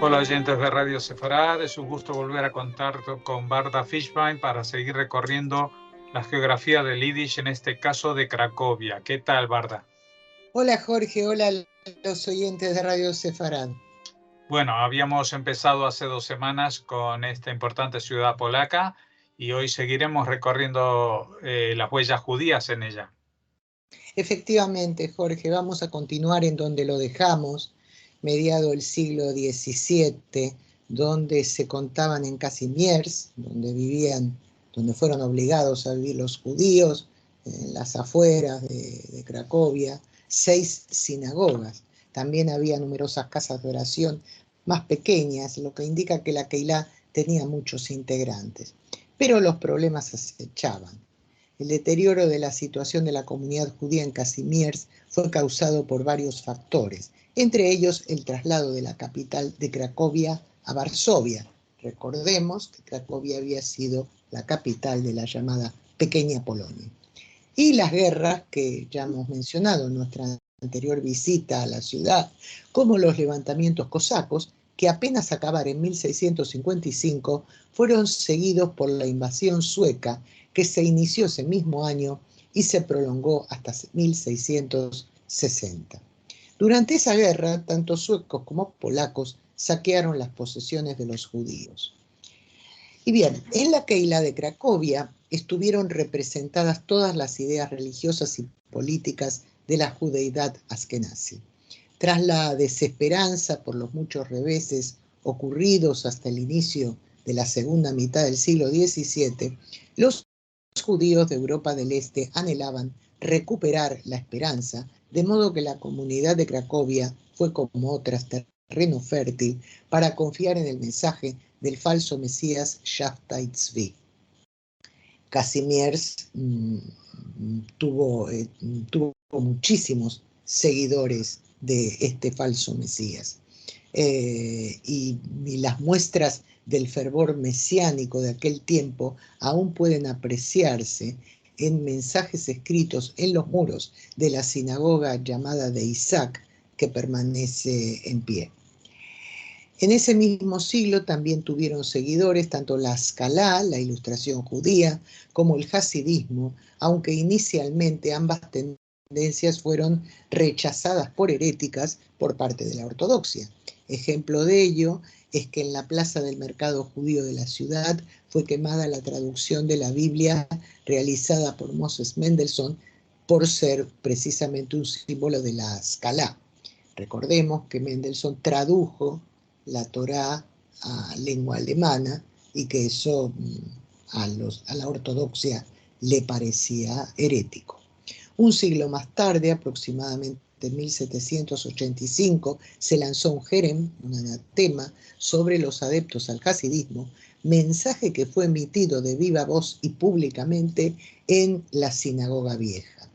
Hola oyentes de Radio Sefarad, es un gusto volver a contar con Barda Fishbein para seguir recorriendo la geografía del Yiddish, en este caso de Cracovia. ¿Qué tal, Barda? Hola Jorge, hola a los oyentes de Radio Sefarad. Bueno, habíamos empezado hace 2 semanas con esta importante ciudad polaca y hoy seguiremos recorriendo las huellas judías en ella. Efectivamente, Jorge, vamos a continuar en donde lo dejamos, mediado el siglo XVII, donde se contaban en Kazimierz, donde fueron obligados a vivir los judíos, en las afueras de Cracovia, 6 sinagogas. También había numerosas casas de oración más pequeñas, lo que indica que la Keilah tenía muchos integrantes. Pero los problemas acechaban. El deterioro de la situación de la comunidad judía en Kazimierz fue causado por varios factores, entre ellos el traslado de la capital de Cracovia a Varsovia. Recordemos que Cracovia había sido la capital de la llamada Pequeña Polonia. Y las guerras que ya hemos mencionado en nuestra anterior visita a la ciudad, como los levantamientos cosacos, que apenas acabar en 1655, fueron seguidos por la invasión sueca, que se inició ese mismo año y se prolongó hasta 1660. Durante esa guerra, tanto suecos como polacos saquearon las posesiones de los judíos. Y bien, en la Keilah de Cracovia estuvieron representadas todas las ideas religiosas y políticas de la judeidad askenazi. Tras la desesperanza por los muchos reveses ocurridos hasta el inicio de la segunda mitad del siglo XVII, los judíos de Europa del Este anhelaban recuperar la esperanza, de modo que la comunidad de Cracovia fue, como otras, terreno fértil para confiar en el mensaje del falso mesías Shabtai Tzvi. Kazimierz tuvo muchísimos seguidores de este falso mesías. Y las muestras del fervor mesiánico de aquel tiempo aún pueden apreciarse en mensajes escritos en los muros de la sinagoga llamada de Isaac, que permanece en pie. En ese mismo siglo también tuvieron seguidores tanto la Haskalah, la ilustración judía, como el hasidismo, aunque inicialmente ambas tendencias fueron rechazadas por heréticas por parte de la ortodoxia. Ejemplo de ello es que en la plaza del mercado judío de la ciudad fue quemada la traducción de la Biblia realizada por Moses Mendelssohn por ser precisamente un símbolo de la Haskalah. Recordemos que Mendelssohn tradujo la Torá a lengua alemana y que eso a la ortodoxia le parecía herético. Un siglo más tarde, aproximadamente en 1785, se lanzó un jerem, un anatema, sobre los adeptos al hasidismo, mensaje que fue emitido de viva voz y públicamente en la sinagoga vieja.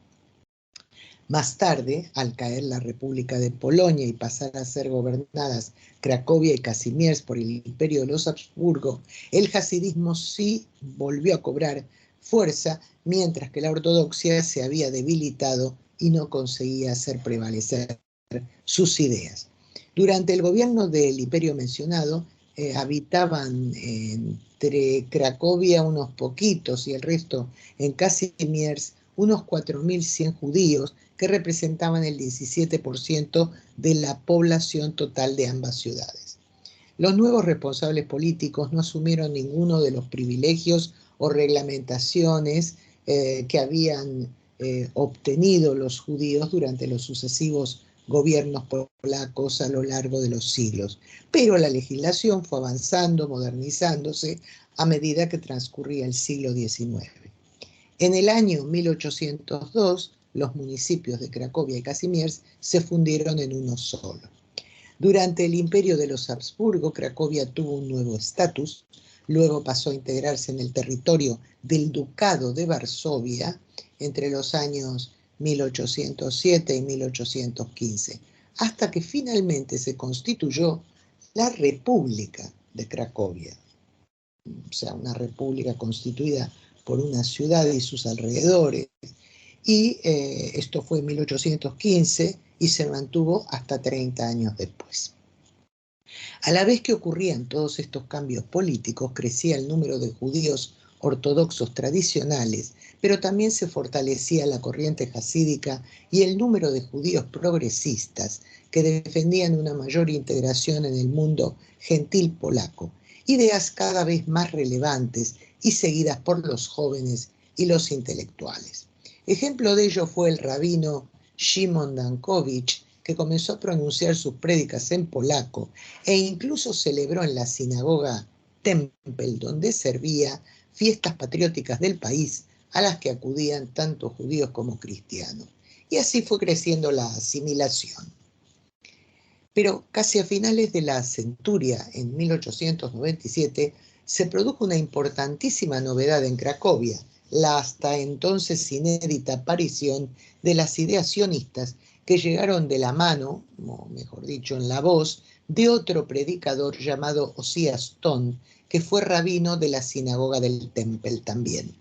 Más tarde, al caer la República de Polonia y pasar a ser gobernadas Cracovia y Kazimierz por el Imperio de los Habsburgo, el hasidismo sí volvió a cobrar fuerza, mientras que la ortodoxia se había debilitado y no conseguía hacer prevalecer sus ideas. Durante el gobierno del imperio mencionado, habitaban entre Cracovia unos poquitos y el resto en Kazimierz unos 4.100 judíos que representaban el 17% de la población total de ambas ciudades. Los nuevos responsables políticos no asumieron ninguno de los privilegios o reglamentaciones que habían obtenido los judíos durante los sucesivos gobiernos polacos a lo largo de los siglos, pero la legislación fue avanzando, modernizándose a medida que transcurría el siglo XIX. En el año 1802, los municipios de Cracovia y Kazimierz se fundieron en uno solo. Durante el imperio de los Habsburgo, Cracovia tuvo un nuevo estatus, luego pasó a integrarse en el territorio del Ducado de Varsovia entre los años 1807 y 1815, hasta que finalmente se constituyó la República de Cracovia, o sea, una república constituida por una ciudad y sus alrededores, y esto fue en 1815 y se mantuvo hasta 30 años después. A la vez que ocurrían todos estos cambios políticos, crecía el número de judíos ortodoxos tradicionales, pero también se fortalecía la corriente jasídica y el número de judíos progresistas que defendían una mayor integración en el mundo gentil polaco, ideas cada vez más relevantes y seguidas por los jóvenes y los intelectuales. Ejemplo de ello fue el rabino Shimon Dankovich, que comenzó a pronunciar sus prédicas en polaco e incluso celebró en la sinagoga Tempel, donde servía, fiestas patrióticas del país a las que acudían tanto judíos como cristianos. Y así fue creciendo la asimilación. Pero casi a finales de la centuria, en 1897, se produjo una importantísima novedad en Cracovia, la hasta entonces inédita aparición de las ideas sionistas que llegaron de la mano, o mejor dicho, en la voz, de otro predicador llamado Osías Ton, que fue rabino de la sinagoga del Tempel también.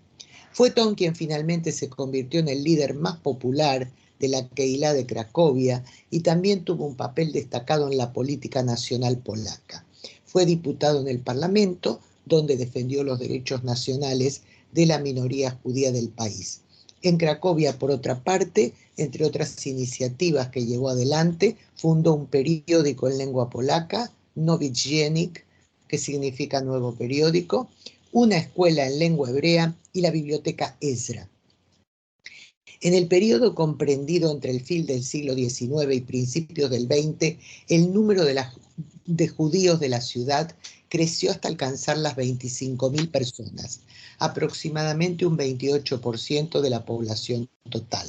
Fue Ton quien finalmente se convirtió en el líder más popular de la Kehilá de Cracovia y también tuvo un papel destacado en la política nacional polaca. Fue diputado en el Parlamento, donde defendió los derechos nacionales de la minoría judía del país. En Cracovia, por otra parte, entre otras iniciativas que llevó adelante, fundó un periódico en lengua polaca, Nowy Dziennik, que significa nuevo periódico, una escuela en lengua hebrea y la biblioteca Ezra. En el periodo comprendido entre el fin del siglo XIX y principios del XX, el número de judíos de la ciudad creció hasta alcanzar las 25.000 personas, aproximadamente un 28% de la población total.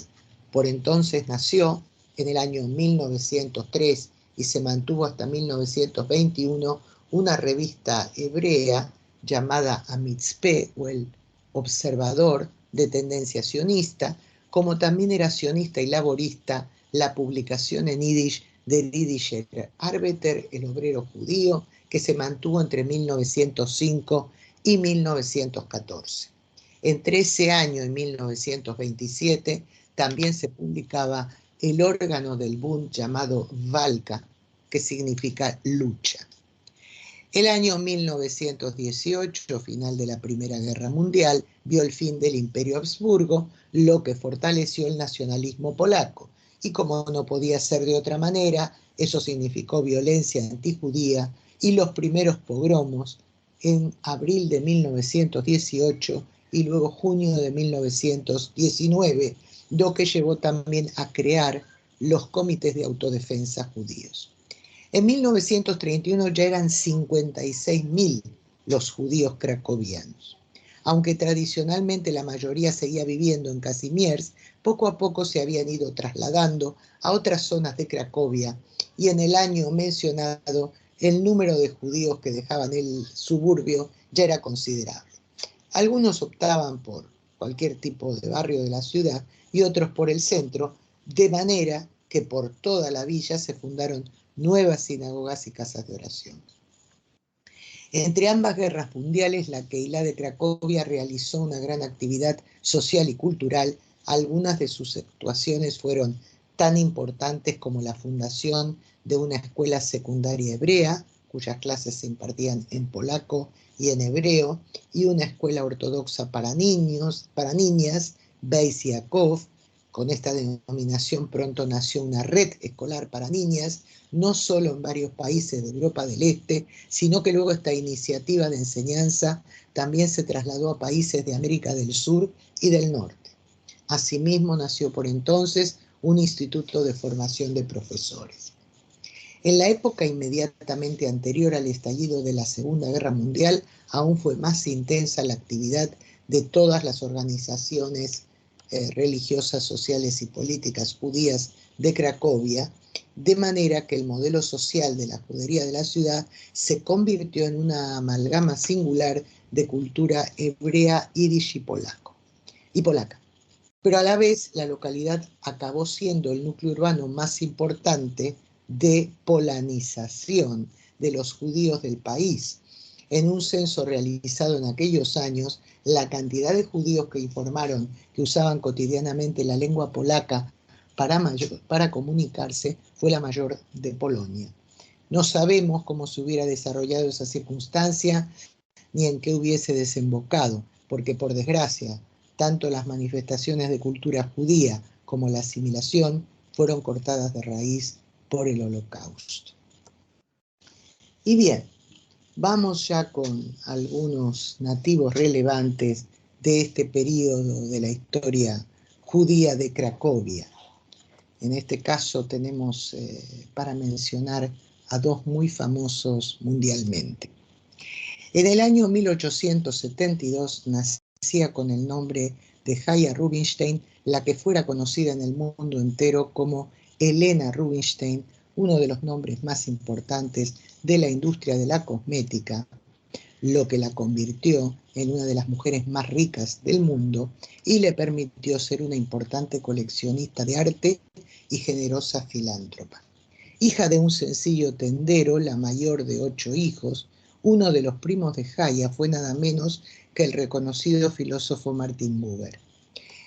Por entonces nació, en el año 1903 y se mantuvo hasta 1921, una revista hebrea llamada Amitzpeh, o el Observador, de tendencia sionista, como también era sionista y laborista la publicación en yiddish del Yiddischer Arbeiter, el obrero judío, que se mantuvo entre 1905 y 1914. Entre ese año y 1927 también se publicaba el órgano del Bund llamado Valka, que significa lucha. El año 1918, final de la Primera Guerra Mundial, vio el fin del Imperio Habsburgo, lo que fortaleció el nacionalismo polaco. Y como no podía ser de otra manera, eso significó violencia antijudía y los primeros pogromos en abril de 1918 y luego junio de 1919, lo que llevó también a crear los comités de autodefensa judíos. En 1931 ya eran 56.000 los judíos cracovianos. Aunque tradicionalmente la mayoría seguía viviendo en Kazimierz, poco a poco se habían ido trasladando a otras zonas de Cracovia y en el año mencionado el número de judíos que dejaban el suburbio ya era considerable. Algunos optaban por cualquier tipo de barrio de la ciudad y otros por el centro, de manera que por toda la villa se fundaron nuevas sinagogas y casas de oración. Entre ambas guerras mundiales, la Kehilá de Cracovia realizó una gran actividad social y cultural. Algunas de sus actuaciones fueron tan importantes como la fundación de una escuela secundaria hebrea, cuyas clases se impartían en polaco y en hebreo, y una escuela ortodoxa para niñas, Beis Yaakov. Con esta denominación pronto nació una red escolar para niñas, no solo en varios países de Europa del Este, sino que luego esta iniciativa de enseñanza también se trasladó a países de América del Sur y del Norte. Asimismo, nació por entonces un instituto de formación de profesores. En la época inmediatamente anterior al estallido de la Segunda Guerra Mundial, aún fue más intensa la actividad de todas las organizaciones religiosas, sociales y políticas judías de Cracovia, de manera que el modelo social de la judería de la ciudad se convirtió en una amalgama singular de cultura hebrea, yiddish y polaca. Pero a la vez la localidad acabó siendo el núcleo urbano más importante de polanización de los judíos del país. En un censo realizado en aquellos años, la cantidad de judíos que informaron que usaban cotidianamente la lengua polaca para comunicarse fue la mayor de Polonia. No sabemos cómo se hubiera desarrollado esa circunstancia ni en qué hubiese desembocado, porque por desgracia, tanto las manifestaciones de cultura judía como la asimilación fueron cortadas de raíz por el Holocausto. Y bien, vamos ya con algunos nativos relevantes de este periodo de la historia judía de Cracovia. En este caso tenemos para mencionar a dos muy famosos mundialmente. En el año 1872 nacía con el nombre de Chaya Rubinstein la que fuera conocida en el mundo entero como Helena Rubinstein, uno de los nombres más importantes de la industria de la cosmética, lo que la convirtió en una de las mujeres más ricas del mundo y le permitió ser una importante coleccionista de arte y generosa filántropa. Hija de un sencillo tendero, la mayor de 8 hijos, uno de los primos de Chaya fue nada menos que el reconocido filósofo Martin Buber.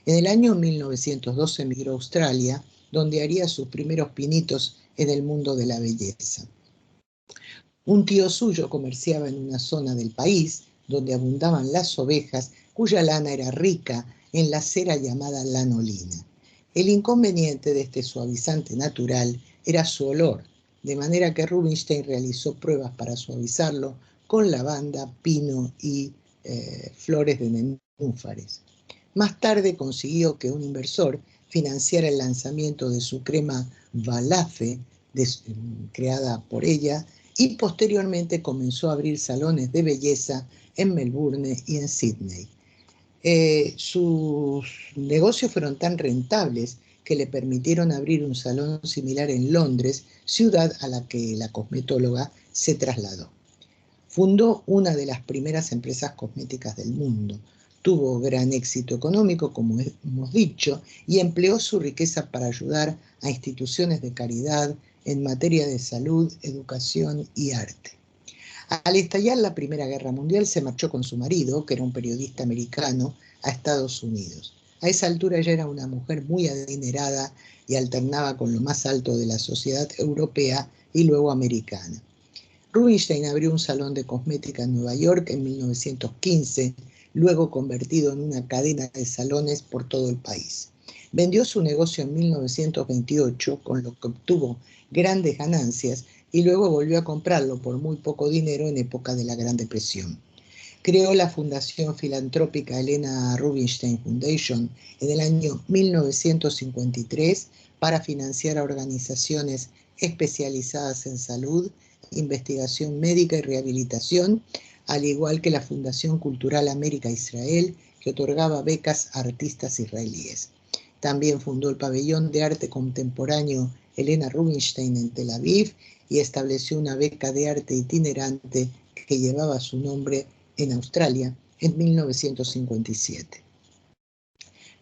En el año 1912 emigró a Australia, donde haría sus primeros pinitos en el mundo de la belleza. Un tío suyo comerciaba en una zona del país donde abundaban las ovejas, cuya lana era rica en la cera llamada lanolina. El inconveniente de este suavizante natural era su olor, de manera que Rubinstein realizó pruebas para suavizarlo con lavanda, pino y flores de nenúfares. Más tarde consiguió que un inversor financiara el lanzamiento de su crema Valafe, creada por ella, y posteriormente comenzó a abrir salones de belleza en Melbourne y en Sydney. Sus negocios fueron tan rentables que le permitieron abrir un salón similar en Londres, ciudad a la que la cosmetóloga se trasladó. Fundó una de las primeras empresas cosméticas del mundo. Tuvo gran éxito económico, como hemos dicho, y empleó su riqueza para ayudar a instituciones de caridad en materia de salud, educación y arte. Al estallar la Primera Guerra Mundial se marchó con su marido, que era un periodista americano, a Estados Unidos. A esa altura ella era una mujer muy adinerada y alternaba con lo más alto de la sociedad europea y luego americana. Rubinstein abrió un salón de cosmética en Nueva York en 1915, luego convertido en una cadena de salones por todo el país. Vendió su negocio en 1928, con lo que obtuvo grandes ganancias, y luego volvió a comprarlo por muy poco dinero en época de la Gran Depresión. Creó la fundación filantrópica Helena Rubinstein Foundation en el año 1953 para financiar a organizaciones especializadas en salud, investigación médica y rehabilitación, al igual que la Fundación Cultural América-Israel, que otorgaba becas a artistas israelíes. También fundó el pabellón de arte contemporáneo Helena Rubinstein en Tel Aviv y estableció una beca de arte itinerante que llevaba su nombre en Australia en 1957.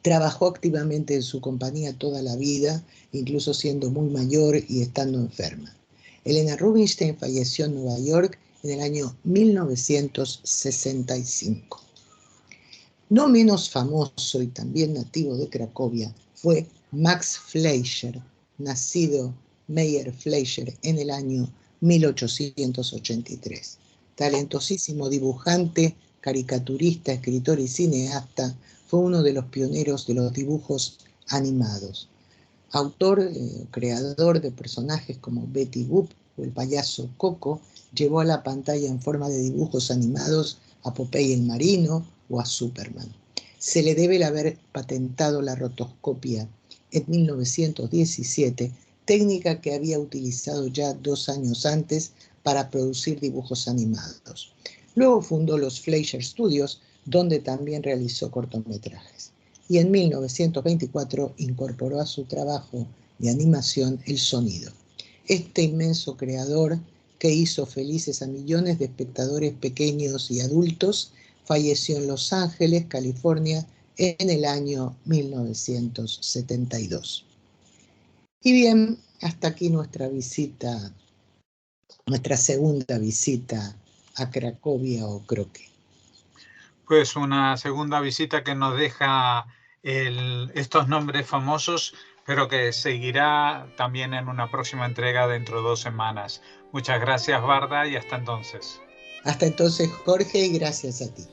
Trabajó activamente en su compañía toda la vida, incluso siendo muy mayor y estando enferma. Helena Rubinstein falleció en Nueva York en el año 1965. No menos famoso y también nativo de Cracovia fue Max Fleischer, nacido Meyer Fleischer en el año 1883. Talentosísimo dibujante, caricaturista, escritor y cineasta, fue uno de los pioneros de los dibujos animados. Autor, creador de personajes como Betty Boop o el payaso Coco, llevó a la pantalla en forma de dibujos animados a Popeye el Marino o a Superman. Se le debe el haber patentado la rotoscopia en 1917, técnica que había utilizado ya 2 años antes para producir dibujos animados. Luego fundó los Fleischer Studios, donde también realizó cortometrajes. Y en 1924 incorporó a su trabajo de animación el sonido. Este inmenso creador, que hizo felices a millones de espectadores pequeños y adultos, falleció en Los Ángeles, California, en el año 1972. Y bien, hasta aquí nuestra visita, nuestra segunda visita a Cracovia o Croque. Pues una segunda visita que nos deja estos nombres famosos, pero que seguirá también en una próxima entrega dentro de 2 semanas. Muchas gracias, Varda, y hasta entonces. Hasta entonces, Jorge, y gracias a ti.